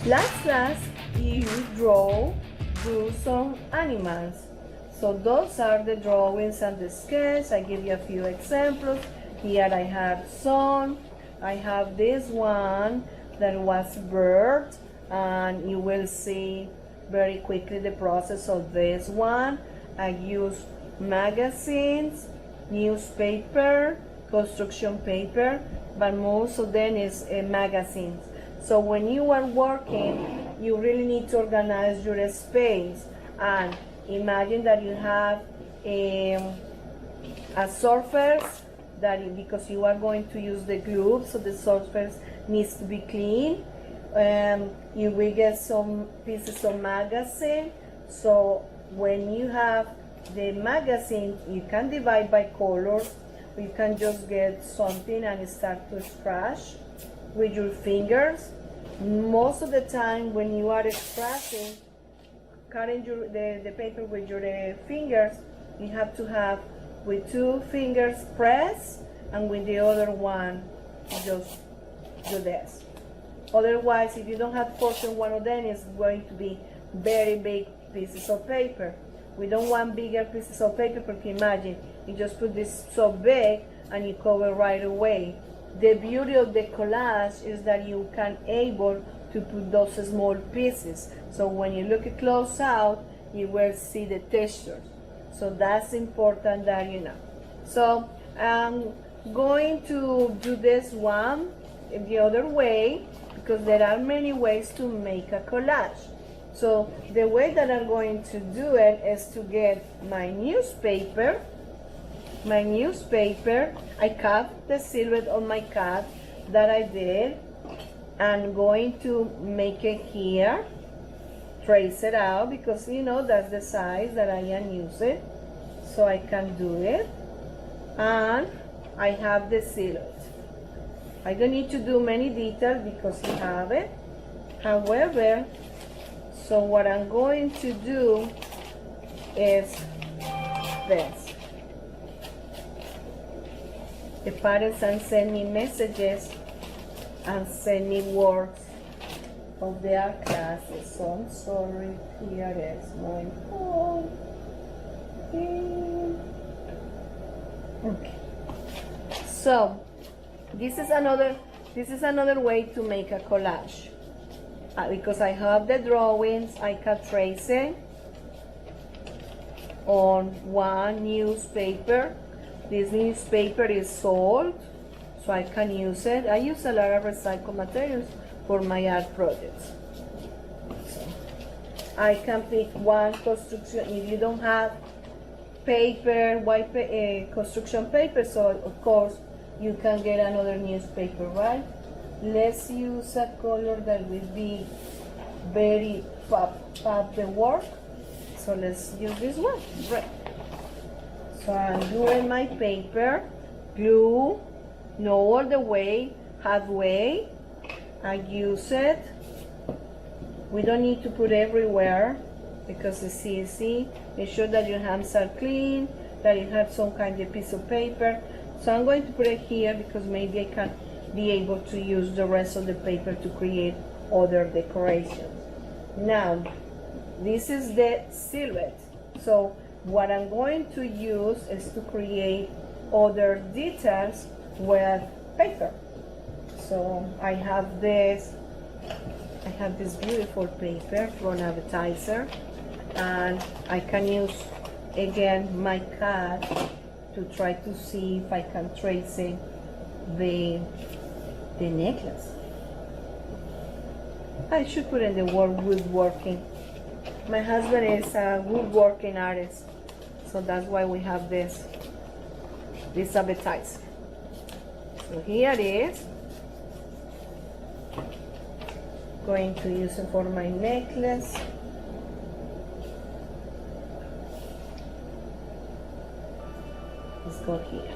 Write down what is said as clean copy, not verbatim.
Last, you do some animals. So those are the drawings and the sketch. I give you a few examples. Here I have some. I have this one that was bird, and you will see very quickly the process of this one. I use magazines, newspaper, construction paper, but most of them is magazines. So when you are working, you really need to organize your space. And imagine that you have a surface because you are going to use the glue, so the surface needs to be clean. You will get some pieces of magazine. So when you have the magazine, you can divide by colors. You can just get something and start to scratch with your fingers. Most of the time when you are scratching, cutting the paper with your fingers, you have to have with 2 fingers press, and with the other one just do this. Otherwise, if you don't have force in one of them, it's going to be very big pieces of paper. We don't want bigger pieces of paper, because imagine you just put this so big and you cover right away. The beauty of the collage is that you can able to put those small pieces. So when you look it close out, you will see the texture. So that's important that you know. So I'm going to do this one the other way, because there are many ways to make a collage. So the way that I'm going to do it is to get my newspaper. I cut the silhouette of my cat that I did. I'm going to make it here, trace it out, because you know that's the size that I am using, so I can do it. And I have the silhouette. I don't need to do many details because you have it. However, so what I'm going to do is this. The parents and send me messages and send me words of their classes. So I'm sorry, here is my phone. Okay. So this is another way to make a collage. Because I have the drawings, I can trace it on one newspaper. This newspaper is sold, so I can use it. I use a lot of recycled materials for my art projects. So I can pick one construction. If you don't have paper, construction paper, so of course you can get another newspaper, right? Let's use a color that will be very pop the work. So let's use this one, right? So I'm doing my paper, glue, not all the way, halfway. I use it. We don't need to put everywhere because it's easy. Make sure that your hands are clean, that you have some kind of piece of paper. So I'm going to put it here because maybe I can be able to use the rest of the paper to create other decorations. Now, this is the silhouette. So what I'm going to use is to create other details with paper. So I have this beautiful paper from Advertiser, and I can use again my cat to try to see if I can trace it, the necklace. I should put in the word woodworking. My husband is a woodworking artist, so that's why we have this advertiser. So here it is. Going to use it for my necklace. Let's go here.